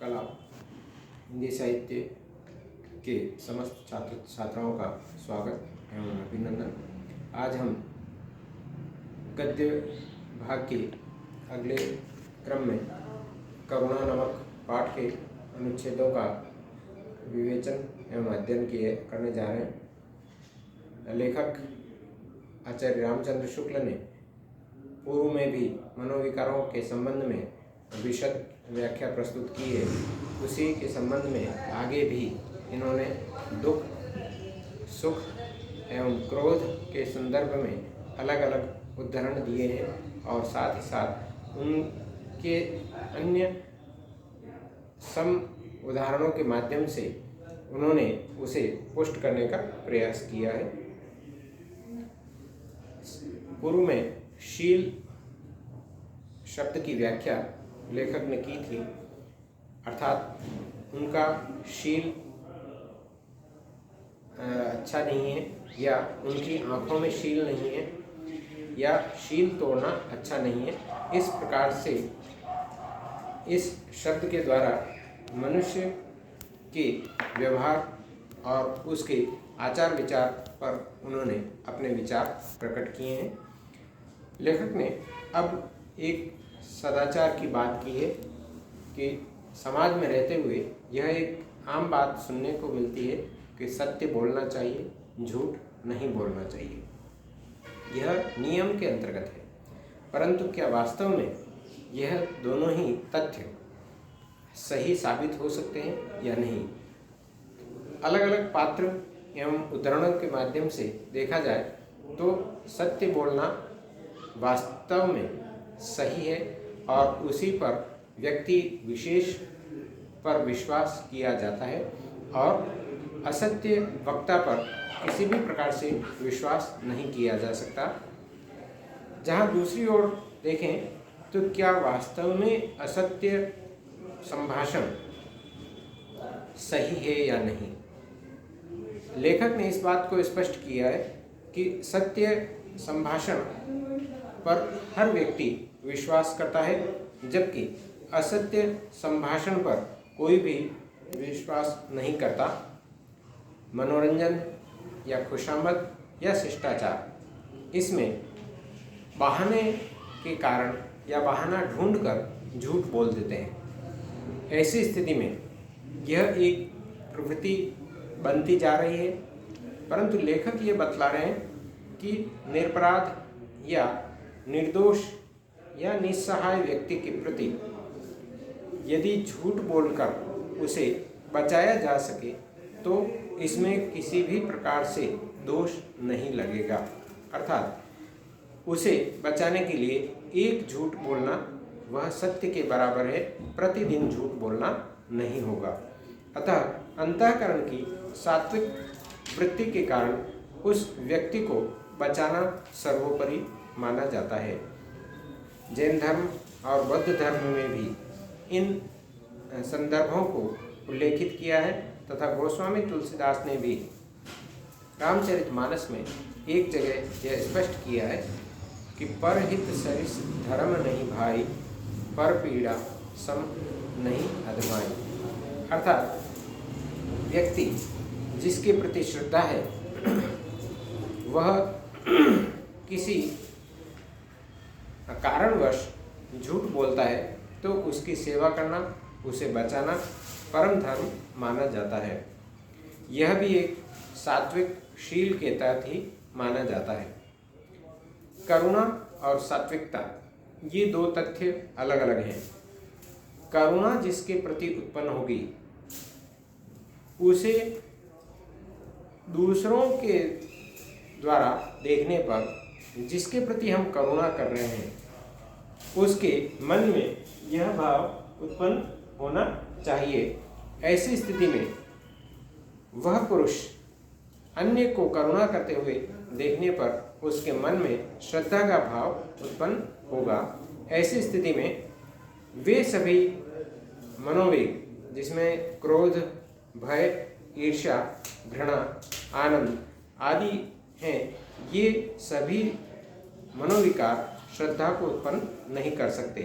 कला हिंदी साहित्य के समस्त छात्र छात्राओं का स्वागत एवं अभिनंदन। आज हम गद्य भाग के अगले क्रम में करुणा नामक पाठ के अनुच्छेदों का विवेचन एवं अध्ययन करने जा रहे हैं। लेखक आचार्य रामचंद्र शुक्ल ने पूर्व में भी मनोविकारों के संबंध में विशद व्याख्या प्रस्तुत की है। उसी के संबंध में आगे भी इन्होंने दुख, सुख एवं क्रोध के संदर्भ में अलग अलग उदाहरण दिए हैं और साथ ही साथ उनके अन्य सम उदाहरणों के माध्यम से उन्होंने उसे पुष्ट करने का प्रयास किया है। पूर्व में शील शब्द की व्याख्या लेखक ने की थी, अर्थात उनका शील अच्छा नहीं है या उनकी आँखों में शील नहीं है या शील तोड़ना अच्छा नहीं है। इस प्रकार से इस शब्द के द्वारा मनुष्य के व्यवहार और उसके आचार विचार पर उन्होंने अपने विचार प्रकट किए हैं। लेखक ने अब एक सदाचार की बात की है कि समाज में रहते हुए यह एक आम बात सुनने को मिलती है कि सत्य बोलना चाहिए, झूठ नहीं बोलना चाहिए। यह नियम के अंतर्गत है, परंतु क्या वास्तव में यह दोनों ही तथ्य सही साबित हो सकते हैं या नहीं? अलग अलग पात्र एवं उदाहरणों के माध्यम से देखा जाए तो सत्य बोलना वास्तव में सही है और उसी पर व्यक्ति विशेष पर विश्वास किया जाता है और असत्य वक्ता पर किसी भी प्रकार से विश्वास नहीं किया जा सकता। जहाँ दूसरी ओर देखें तो क्या वास्तव में असत्य संभाषण सही है या नहीं? लेखक ने इस बात को स्पष्ट किया है कि सत्य संभाषण पर हर व्यक्ति विश्वास करता है, जबकि असत्य संभाषण पर कोई भी विश्वास नहीं करता। मनोरंजन या खुशामद या शिष्टाचार, इसमें बहाने के कारण या बहाना ढूंढकर झूठ बोल देते हैं। ऐसी स्थिति में यह एक प्रवृत्ति बनती जा रही है, परंतु लेखक ये बतला रहे हैं कि निरपराध या निर्दोष या निस्सहाय व्यक्ति के प्रति यदि झूठ बोलकर उसे बचाया जा सके तो इसमें किसी भी प्रकार से दोष नहीं लगेगा। अर्थात उसे बचाने के लिए एक झूठ बोलना वह सत्य के बराबर है, प्रतिदिन झूठ बोलना नहीं होगा। अतः अंतःकरण की सात्विक वृत्ति के कारण उस व्यक्ति को बचाना सर्वोपरि माना जाता है। जैन धर्म और बौद्ध धर्म में भी इन संदर्भों को उल्लेखित किया है तथा गोस्वामी तुलसीदास ने भी रामचरितमानस में एक जगह यह स्पष्ट किया है कि परहित सरिस धर्म नहीं भाई, पर पीड़ा सम नहीं अधमाई। अर्थात व्यक्ति जिसके प्रति श्रद्धा है वह किसी कारणवश झूठ बोलता है तो उसकी सेवा करना, उसे बचाना परम धर्म माना जाता है। यह भी एक सात्विक शील के तहत ही माना जाता है। करुणा और सात्विकता ये दो तथ्य अलग अलग हैं। करुणा जिसके प्रति उत्पन्न होगी उसे दूसरों के द्वारा देखने पर जिसके प्रति हम करुणा कर रहे हैं उसके मन में यह भाव उत्पन्न होना चाहिए। ऐसी स्थिति में वह पुरुष अन्य को करुणा करते हुए देखने पर उसके मन में श्रद्धा का भाव उत्पन्न होगा। ऐसी स्थिति में वे सभी मनोवेग जिसमें क्रोध, भय, ईर्ष्या, घृणा, आनंद आदि हैं, ये सभी मनोविकार श्रद्धा को उत्पन्न नहीं कर सकते।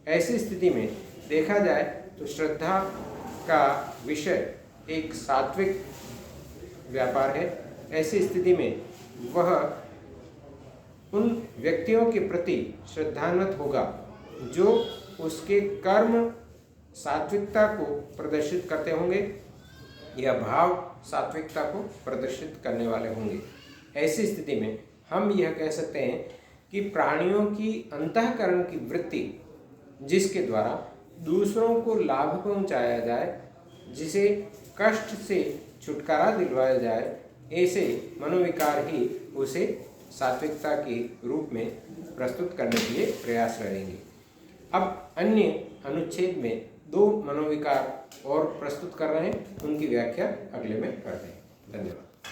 ऐसी स्थिति में देखा जाए तो श्रद्धा का विषय एक सात्विक व्यापार है। ऐसी स्थिति में वह उन व्यक्तियों के प्रति श्रद्धान्वित होगा जो उसके कर्म सात्विकता को प्रदर्शित करते होंगे या भाव सात्विकता को प्रदर्शित करने वाले होंगे। ऐसी स्थिति में हम यह कह सकते हैं कि प्राणियों की अंतःकरण की वृत्ति जिसके द्वारा दूसरों को लाभ पहुंचाया जाए, जिसे कष्ट से छुटकारा दिलवाया जाए, ऐसे मनोविकार ही उसे सात्विकता के रूप में प्रस्तुत करने के लिए प्रयास रहेंगे। अब अन्य अनुच्छेद में 2 मनोविकार और प्रस्तुत कर रहे हैं, उनकी व्याख्या अगले में करते हैं। धन्यवाद।